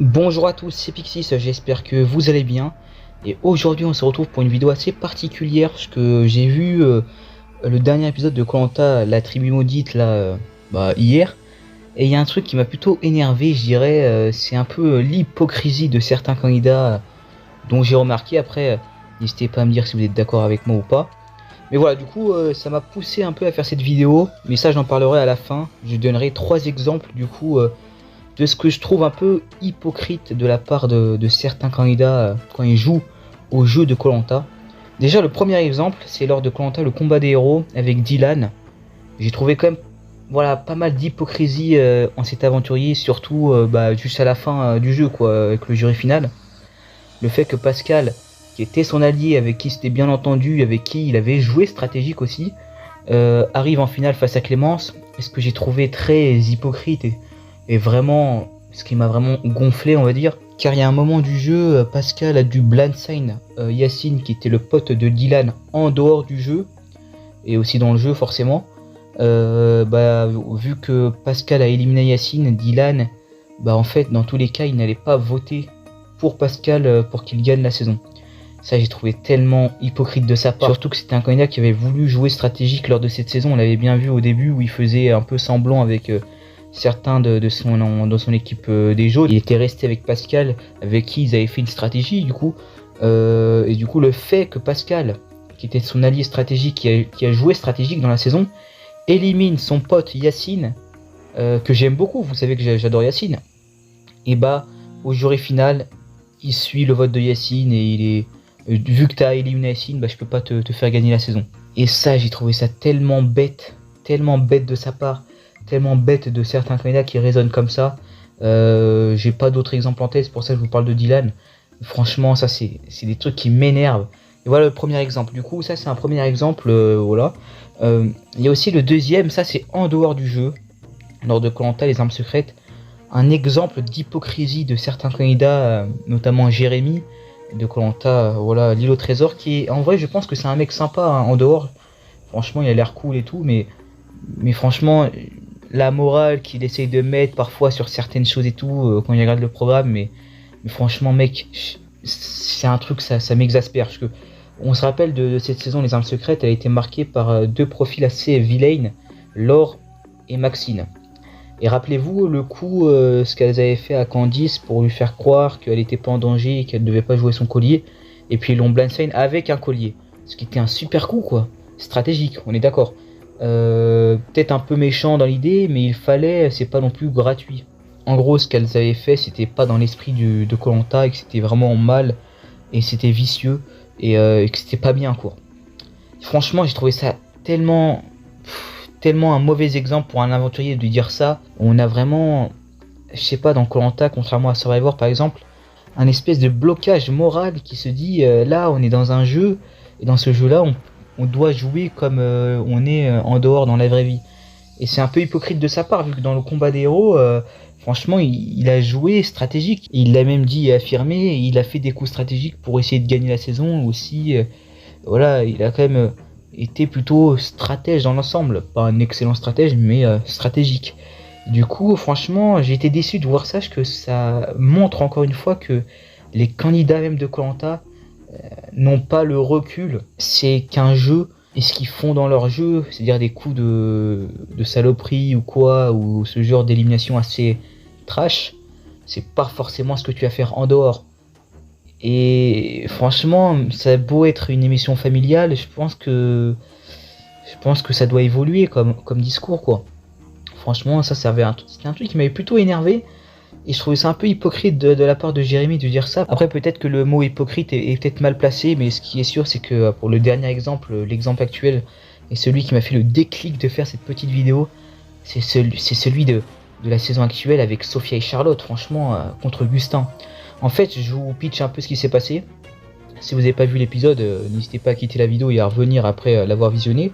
Bonjour à tous, c'est Pixis, j'espère que vous allez bien. Et aujourd'hui on se retrouve pour une vidéo assez particulière parce que j'ai vu le dernier épisode de koh la tribu maudite là hier. Et il y a un truc qui m'a plutôt énervé, je dirais, c'est un peu l'hypocrisie de certains candidats dont j'ai remarqué. Après, n'hésitez pas à me dire si vous êtes d'accord avec moi ou pas. Mais voilà, du coup ça m'a poussé un peu à faire cette vidéo, mais ça j'en parlerai à la fin. Je donnerai 3 exemples du coup de ce que je trouve un peu hypocrite de la part de certains candidats quand ils jouent au jeu de koh. Déjà le premier exemple, c'est lors de koh le combat des héros avec Dylan. J'ai trouvé quand même voilà pas mal d'hypocrisie en cet aventurier, surtout juste à la fin du jeu quoi, avec le jury final. Le fait que Pascal, qui était son allié, avec qui c'était bien entendu, avec qui il avait joué stratégique aussi, arrive en finale face à Clémence, et ce que j'ai trouvé très hypocrite et vraiment ce qui m'a vraiment gonflé on va dire, car il y a un moment du jeu, Pascal a dû blindside Yacine qui était le pote de Dylan en dehors du jeu, et aussi dans le jeu forcément. Vu que Pascal a éliminé Yacine, Dylan, en fait dans tous les cas il n'allait pas voter pour Pascal pour qu'il gagne la saison. Ça j'ai trouvé tellement hypocrite de sa part, surtout que c'était un candidat qui avait voulu jouer stratégique lors de cette saison. On l'avait bien vu au début où il faisait un peu semblant avec certains dans son équipe des jaunes. Il était resté avec Pascal, avec qui ils avaient fait une stratégie du coup. Et du coup le fait que Pascal, qui était son allié stratégique, qui a joué stratégique dans la saison, élimine son pote Yacine, que j'aime beaucoup, vous savez que j'adore Yacine, et au jury final il suit le vote de Yacine et il est vu que t'as éliminé Yacine, je peux pas te faire gagner la saison. Et ça j'ai trouvé ça tellement bête de sa part, tellement bête de certains candidats qui raisonnent comme ça. J'ai pas d'autres exemples en tête, c'est pour ça que je vous parle de Dylan. Franchement ça c'est des trucs qui m'énervent. Et voilà le premier exemple, du coup ça c'est un premier exemple, voilà. Il y a aussi le deuxième, ça c'est en dehors du jeu, lors de koh les armes secrètes. Un exemple d'hypocrisie de certains candidats, notamment Jérémy de koh, voilà, l'île au trésor, qui est en vrai je pense que c'est un mec sympa hein, en dehors. Franchement il a l'air cool et tout, mais franchement la morale qu'il essaye de mettre parfois sur certaines choses et tout, quand il regarde le programme, mais franchement mec, c'est un truc, ça m'exaspère, parce que on se rappelle de cette saison les armes secrètes, elle a été marquée par deux profils assez vilains, Laure et Maxine. Et rappelez-vous le coup, ce qu'elles avaient fait à Candice pour lui faire croire qu'elle était pas en danger et qu'elle devait pas jouer son collier, et puis ils l'ont blindside avec un collier, ce qui était un super coup quoi, stratégique, on est d'accord. Peut-être un peu méchant dans l'idée, mais il fallait, c'est pas non plus gratuit. En gros ce qu'elles avaient fait c'était pas dans l'esprit de koh, et que c'était vraiment mal, et c'était vicieux, et que c'était pas bien quoi. Franchement j'ai trouvé ça tellement un mauvais exemple pour un aventurier de dire ça. On a vraiment, je sais pas, dans koh, contrairement à Survivor par exemple, un espèce de blocage moral qui se dit là on est dans un jeu, et dans ce jeu là on doit jouer comme on est en dehors dans la vraie vie. Et c'est un peu hypocrite de sa part, vu que dans le combat des héros, franchement il a joué stratégique, il l'a même dit et affirmé, il a fait des coups stratégiques pour essayer de gagner la saison aussi. Voilà, il a quand même était plutôt stratège dans l'ensemble, pas un excellent stratège mais stratégique. Du coup franchement j'ai été déçu de voir ça, parce que ça montre encore une fois que les candidats même de koh n'ont pas le recul, c'est qu'un jeu, et ce qu'ils font dans leur jeu, c'est-à-dire des coups de saloperie ou quoi, ou ce genre d'élimination assez trash, c'est pas forcément ce que tu vas faire en dehors. Et franchement, ça a beau être une émission familiale, je pense que ça doit évoluer comme discours quoi. Franchement, ça servait c'était un truc qui m'avait plutôt énervé, et je trouvais ça un peu hypocrite de la part de Jérémy de dire ça. Après peut-être que le mot hypocrite est peut-être mal placé, mais ce qui est sûr c'est que pour le dernier exemple, l'exemple actuel, et celui qui m'a fait le déclic de faire cette petite vidéo, c'est celui de la saison actuelle avec Sophia et Charlotte, franchement, contre Gustin. En fait, je vous pitch un peu ce qui s'est passé. Si vous n'avez pas vu l'épisode, n'hésitez pas à quitter la vidéo et à revenir après l'avoir visionné.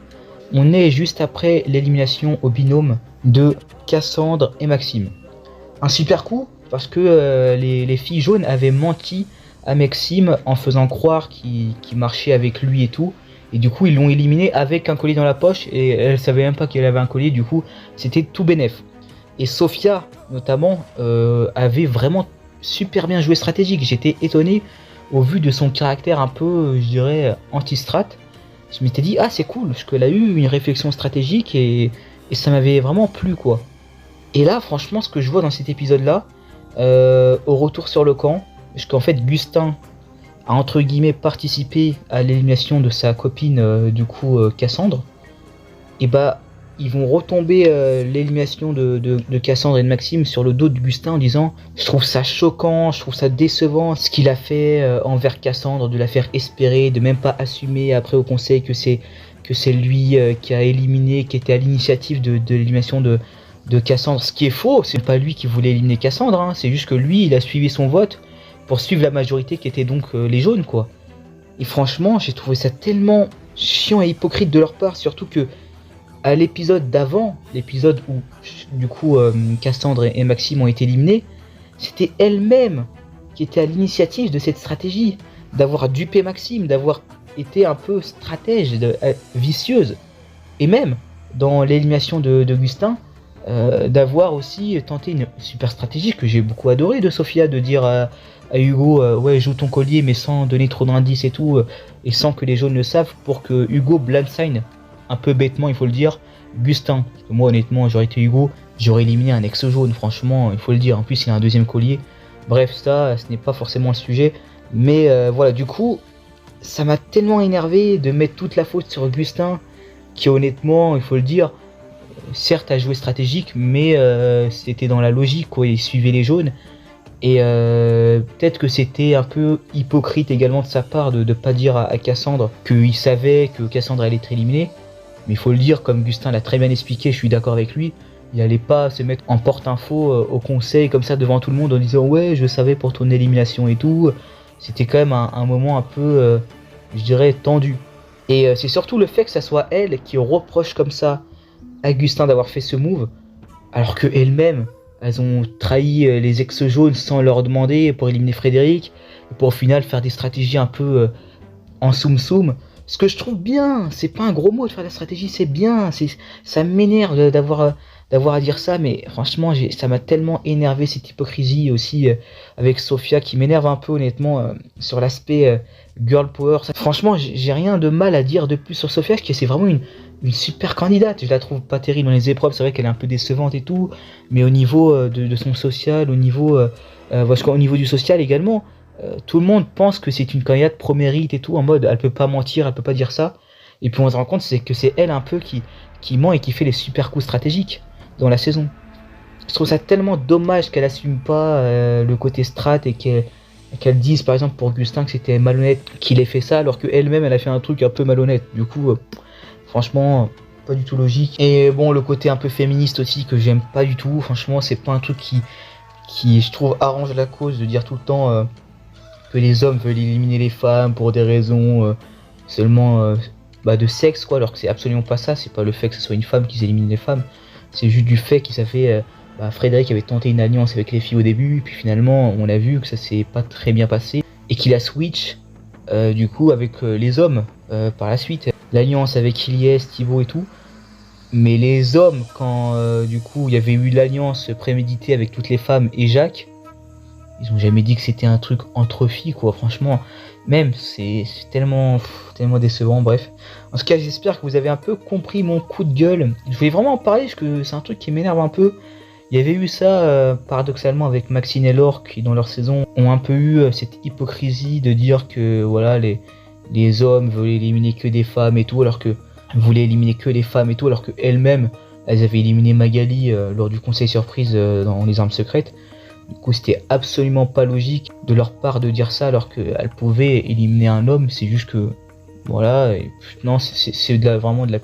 On est juste après l'élimination au binôme de Cassandre et Maxime. Un super coup, parce que les filles jaunes avaient menti à Maxime en faisant croire qu'il marchait avec lui et tout. Et du coup, ils l'ont éliminé avec un collier dans la poche, et elle savait même pas qu'elle avait un collier, du coup, c'était tout bénef. Et Sophia, notamment, avait vraiment super bien joué stratégique. J'étais étonné au vu de son caractère un peu, je dirais, anti-strat. Je m'étais dit, ah c'est cool, parce qu'elle a eu une réflexion stratégique et ça m'avait vraiment plu quoi. Et là, franchement, ce que je vois dans cet épisode-là, au retour sur le camp, parce qu'en fait, Gustin a entre guillemets participé à l'élimination de sa copine, Cassandre, et bah, ils vont retomber l'élimination de Cassandre et de Maxime sur le dos de Gustin en disant je trouve ça choquant, je trouve ça décevant ce qu'il a fait envers Cassandre, de la faire espérer, de même pas assumer après au conseil que c'est lui qui a éliminé, qui était à l'initiative de l'élimination de Cassandre. Ce qui est faux, c'est pas lui qui voulait éliminer Cassandre, hein, c'est juste que lui il a suivi son vote pour suivre la majorité qui était donc les jaunes quoi. Et franchement j'ai trouvé ça tellement chiant et hypocrite de leur part, surtout que à l'épisode d'avant, l'épisode où du coup Cassandre et Maxime ont été éliminés, c'était elle-même qui était à l'initiative de cette stratégie, d'avoir dupé Maxime, d'avoir été un peu stratège, vicieuse, et même dans l'élimination de Gustin, d'avoir aussi tenté une super stratégie que j'ai beaucoup adoré de Sophia, de dire à Hugo ouais joue ton collier mais sans donner trop d'indices et tout, et sans que les jaunes le savent, pour que Hugo blindside un peu bêtement il faut le dire Gustin. Parce que moi honnêtement j'aurais été Hugo, j'aurais éliminé un ex jaune, franchement il faut le dire, en plus il a un deuxième collier. Bref, ça ce n'est pas forcément le sujet, mais voilà, du coup ça m'a tellement énervé de mettre toute la faute sur Gustin, qui honnêtement il faut le dire, certes a joué stratégique, mais c'était dans la logique quoi, il suivait les jaunes. Et peut-être que c'était un peu hypocrite également de sa part de pas dire à Cassandre qu'il savait que Cassandre allait être éliminée. Mais il faut le dire, comme Gustin l'a très bien expliqué, je suis d'accord avec lui, il allait pas se mettre en porte-info au conseil comme ça devant tout le monde en disant ouais je savais pour ton élimination et tout. C'était quand même un moment un peu, je dirais, tendu. Et c'est surtout le fait que ça soit elle qui reproche comme ça à Gustin d'avoir fait ce move, alors que elle-même elles ont trahi les ex-jaunes sans leur demander pour éliminer Frédéric, et pour au final faire des stratégies un peu en soum-soum. Ce que je trouve bien, c'est pas un gros mot de faire de la stratégie, c'est bien, ça m'énerve d'avoir à dire ça, mais franchement ça m'a tellement énervé cette hypocrisie aussi avec Sophia, qui m'énerve un peu honnêtement sur l'aspect girl power. Franchement j'ai rien de mal à dire de plus sur Sophia, parce que c'est vraiment une super candidate. Je la trouve pas terrible dans les épreuves, c'est vrai qu'elle est un peu décevante et tout, mais au niveau de son social, au niveau du social également, tout le monde pense que c'est une candidate pro mérite et tout, en mode elle peut pas mentir, elle peut pas dire ça, et puis on se rend compte c'est que c'est elle un peu qui ment et qui fait les super coups stratégiques dans la saison. Je trouve ça tellement dommage qu'elle assume pas le côté strat, et qu'elle dise par exemple pour Gustin que c'était malhonnête qu'il ait fait ça, alors qu'elle-même elle a fait un truc un peu malhonnête. Du coup franchement pas du tout logique. Et bon, le côté un peu féministe aussi que j'aime pas du tout, franchement c'est pas un truc qui je trouve arrange la cause, de dire tout le temps que les hommes veulent éliminer les femmes pour des raisons seulement de sexe quoi, alors que c'est absolument pas ça. C'est pas le fait que ce soit une femme qui élimine les femmes, c'est juste du fait qu'ils avaient Frédéric avait tenté une alliance avec les filles au début, puis finalement on a vu que ça s'est pas très bien passé, et qu'il a switch du coup avec les hommes par la suite, l'alliance avec Ilyes, Thibaut et tout. Mais les hommes, quand du coup il y avait eu l'alliance préméditée avec toutes les femmes et Jacques, ils ont jamais dit que c'était un truc entre filles quoi, franchement. Même c'est tellement décevant. Bref, en tout cas j'espère que vous avez un peu compris mon coup de gueule. Je voulais vraiment en parler parce que c'est un truc qui m'énerve un peu. Il y avait eu ça paradoxalement avec Maxine et Laure, qui dans leur saison ont un peu eu cette hypocrisie de dire que voilà les hommes veulent éliminer que des femmes et tout, alors que voulaient éliminer que les femmes et tout, alors que elles-mêmes elles avaient éliminé Magali lors du conseil surprise dans les armes secrètes. Du coup c'était absolument pas logique de leur part de dire ça alors qu'elles pouvaient éliminer un homme. C'est juste que voilà, et, non c'est vraiment de la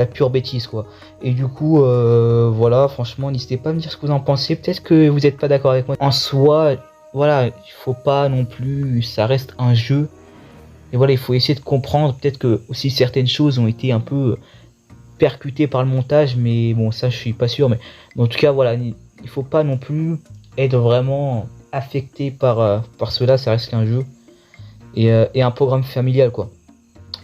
pure bêtise quoi. Et du coup voilà, franchement n'hésitez pas à me dire ce que vous en pensez. Peut-être que vous n'êtes pas d'accord avec moi. En soi voilà, il faut pas non plus, ça reste un jeu. Et voilà, il faut essayer de comprendre. Peut-être que aussi certaines choses ont été un peu percutées par le montage, mais bon ça je suis pas sûr. Mais en tout cas voilà, il faut pas non plus être vraiment affecté par cela, ça reste qu'un jeu et un programme familial quoi.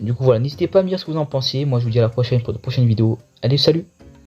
Du coup voilà, n'hésitez pas à me dire ce que vous en pensez. Moi je vous dis à la prochaine pour de prochaines vidéos. Allez, salut!